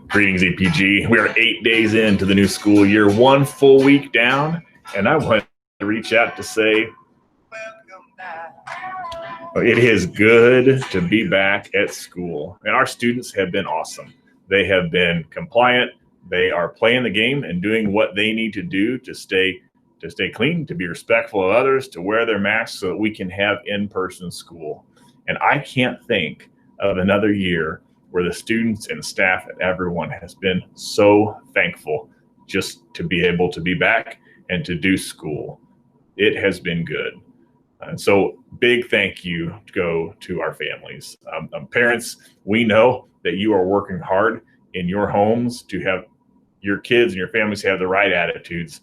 Greetings, EPG. We are 8 days into the new school year, 1 full week down, and I want to reach out to say it is good to be back at school. And our students have been awesome. They have been compliant. They are playing the game and doing what they need to do to stay clean, to be respectful of others, to wear their masks so that we can have in-person school. And I can't think of another year where the students and staff and everyone has been so thankful just to be able to be back and to do school. It has been good. And so big thank you go to our families. Parents, we know that you are working hard in your homes to have your kids and your families have the right attitudes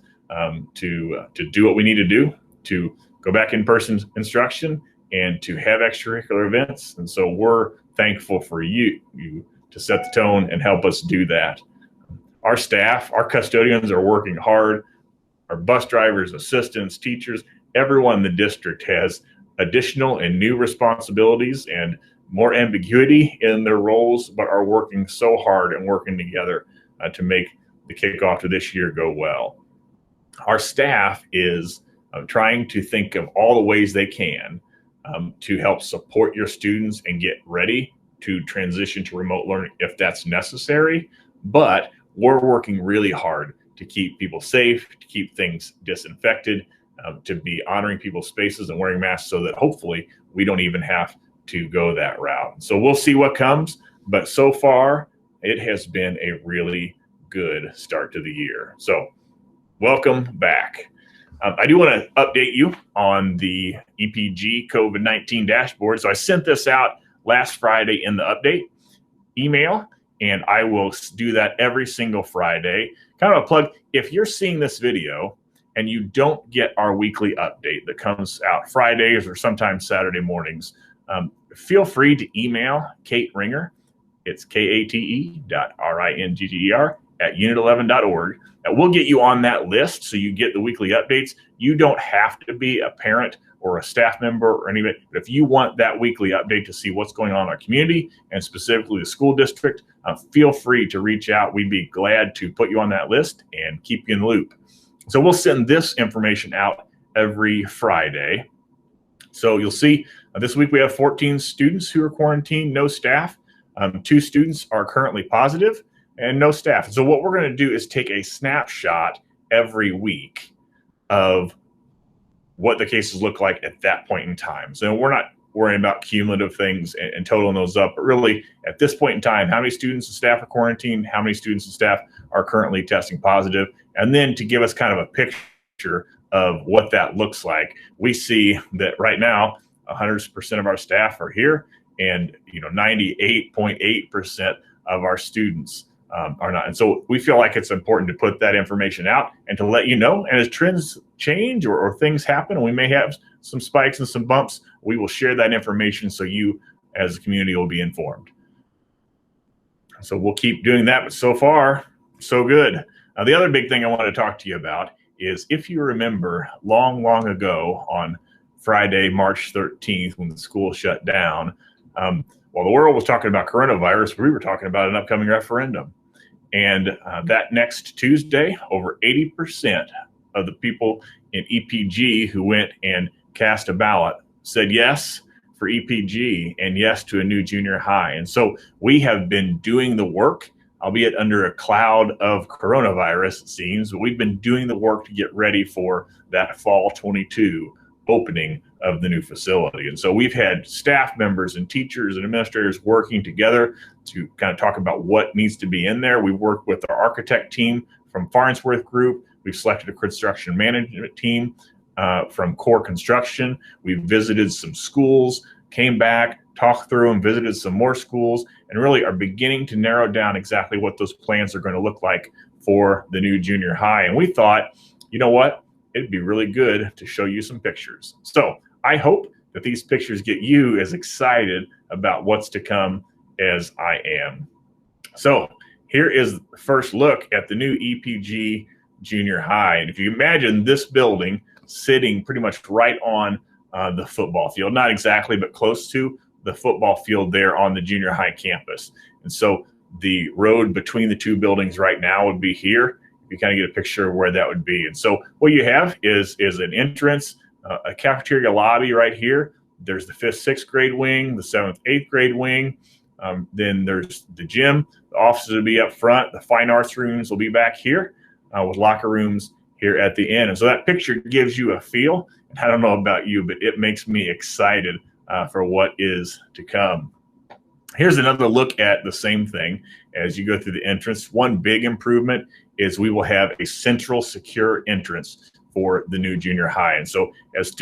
to do what we need to do, to go back in person instruction and to have extracurricular events. And so we're thankful for you to set the tone and help us do that. Our staff, our custodians are working hard. Our bus drivers, assistants, teachers, everyone in the district has additional and new responsibilities and more ambiguity in their roles, but are working so hard and working together to make the kickoff to this year go well. Our staff is trying to think of all the ways they can to help support your students and get ready to transition to remote learning if that's necessary. But we're working really hard to keep people safe, to keep things disinfected, to be honoring people's spaces and wearing masks so that hopefully we don't even have to go that route. So we'll see what comes, but so far it has been a really good start to the year. So welcome back. I do want to update you on the EPG COVID-19 Dashboard. So I sent this out last Friday in the update email, and I will do that every single Friday. Kind of a plug, if you're seeing this video and you don't get our weekly update that comes out Fridays or sometimes Saturday mornings, feel free to email Kate Ringer. It's kate.ringger@unit11.org. We'll get you on that list so you get the weekly updates. You don't have to be a parent or a staff member or anybody, but if you want that weekly update to see what's going on in our community and specifically the school district, feel free to reach out. We'd be glad to put you on that list and keep you in the loop. So we'll send this information out every Friday. So you'll see this week we have 14 students who are quarantined, no staff. 2 students are currently positive and no staff. So what we're going to do is take a snapshot every week of what the cases look like at that point in time. So we're not worrying about cumulative things and totaling those up, but really at this point in time, how many students and staff are quarantined, how many students and staff are currently testing positive, and then to give us kind of a picture of what that looks like. We see that right now, 100% of our staff are here, and 98.8% of our students are not. And so we feel like it's important to put that information out and to let you know. And as trends change or things happen, and we may have some spikes and some bumps, we will share that information so you as a community will be informed. So we'll keep doing that, but so far, so good. The other big thing I want to talk to you about is if you remember long, long ago on Friday, March 13th, when the school shut down, while the world was talking about coronavirus, we were talking about an upcoming referendum. And that next Tuesday, over 80% of the people in EPG who went and cast a ballot said yes for EPG and yes to a new junior high. And so we have been doing the work, albeit under a cloud of coronavirus, it seems, but we've been doing the work to get ready for that fall 22 opening of the new facility. And so we've had staff members and teachers and administrators working together to kind of talk about what needs to be in there. We've worked with our architect team from Farnsworth Group. We've selected a construction management team from Core Construction. We've visited some schools, came back, talked through and visited some more schools, and really are beginning to narrow down exactly what those plans are going to look like for the new junior high. And we thought, you know what? It'd be really good to show you some pictures. So I hope that these pictures get you as excited about what's to come as I am. So here is the first look at the new EPG junior high. And if you imagine this building sitting pretty much right on the football field, not exactly, but close to the football field there on the junior high campus. And so the road between the two buildings right now would be here. You kind of get a picture of where that would be. And so what you have is an entrance, a cafeteria lobby right here. There's the 5th, 6th grade wing, the 7th, 8th grade wing. Then there's the gym. The offices will be up front. The fine arts rooms will be back here with locker rooms here at the end. And so that picture gives you a feel. I don't know about you, but it makes me excited for what is to come. Here's another look at the same thing as you go through the entrance. One big improvement is we will have a central secure entrance for the new junior high. And so as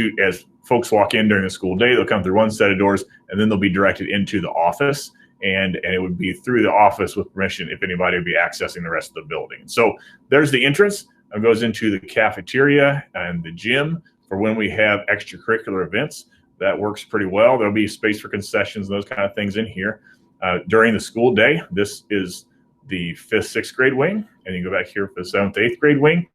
folks walk in during the school day, they'll come through one set of doors, and then they'll be directed into the office. And it would be through the office with permission if anybody would be accessing the rest of the building. So there's the entrance. It goes into the cafeteria and the gym for when we have extracurricular events. That works pretty well. There'll be space for concessions and those kind of things in here. During the school day, this is the 5th, 6th grade wing, and you go back here for the 7th, 8th grade wing.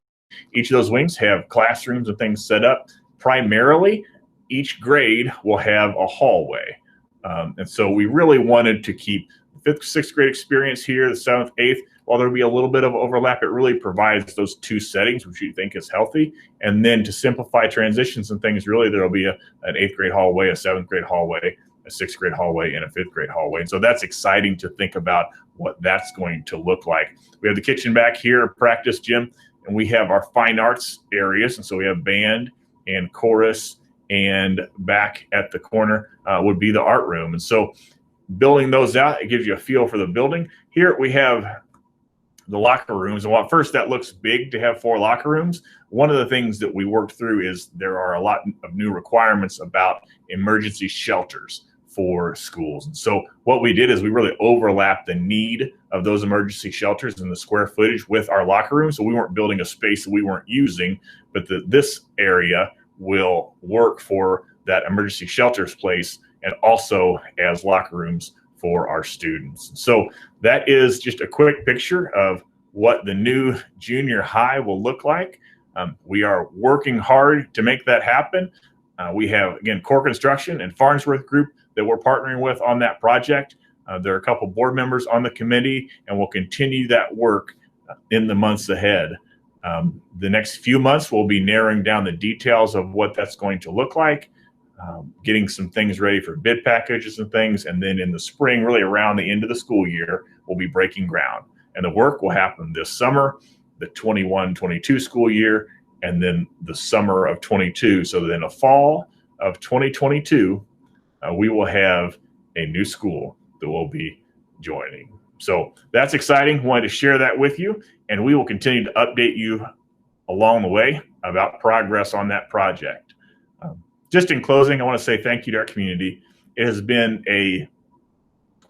Each of those wings have classrooms and things set up. Primarily, each grade will have a hallway. And so we really wanted to keep the 5th, 6th grade experience here, the 7th, 8th. While there'll be a little bit of overlap, it really provides those two settings, which you think is healthy. And then to simplify transitions and things, really there'll be an 8th grade hallway, a 7th grade hallway, a 6th grade hallway, and a 5th grade hallway. And so that's exciting to think about what that's going to look like. We have the kitchen back here, practice gym, and we have our fine arts areas. And so we have band and chorus, and back at the corner would be the art room. And so building those out, it gives you a feel for the building. Here we have the locker rooms. And while at first that looks big to have 4 locker rooms, one of the things that we worked through is there are a lot of new requirements about emergency shelters for schools. And so what we did is we really overlapped the need of those emergency shelters and the square footage with our locker room. So we weren't building a space that we weren't using, but this area will work for that emergency shelters place and also as locker rooms for our students. So that is just a quick picture of what the new junior high will look like. We are working hard to make that happen. We have, again, Core Construction and Farnsworth Group that we're partnering with on that project. There are a couple board members on the committee, and we'll continue that work in the months ahead. The next few months, we'll be narrowing down the details of what that's going to look like, getting some things ready for bid packages and things. And then in the spring, really around the end of the school year, we'll be breaking ground. And the work will happen this summer, the 21-22 school year, and then the summer of 22. So then the fall of 2022, we will have a new school that we'll be joining. So that's exciting. Wanted to share that with you, and we will continue to update you along the way about progress on that project. Just in closing, I want to say thank you to our community. It has been a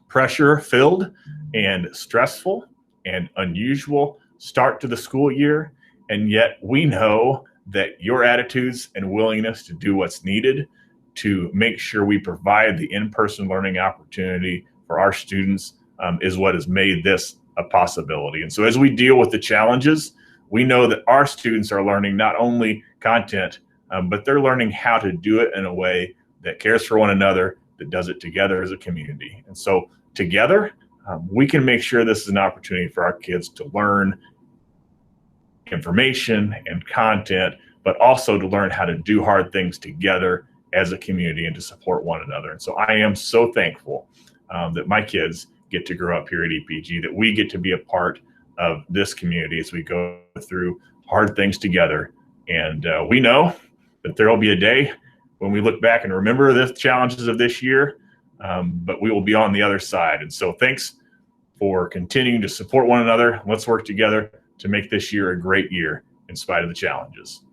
pressure-filled and stressful and unusual start to the school year, and yet we know that your attitudes and willingness to do what's needed to make sure we provide the in-person learning opportunity for our students is what has made this a possibility. And so as we deal with the challenges, we know that our students are learning not only content, but they're learning how to do it in a way that cares for one another, that does it together as a community. And so together, we can make sure this is an opportunity for our kids to learn information and content, but also to learn how to do hard things together as a community and to support one another. And so I am so thankful that my kids get to grow up here at EPG, that we get to be a part of this community as we go through hard things together. And we know that there will be a day when we look back and remember the challenges of this year, but we will be on the other side. And so thanks for continuing to support one another. Let's work together to make this year a great year in spite of the challenges.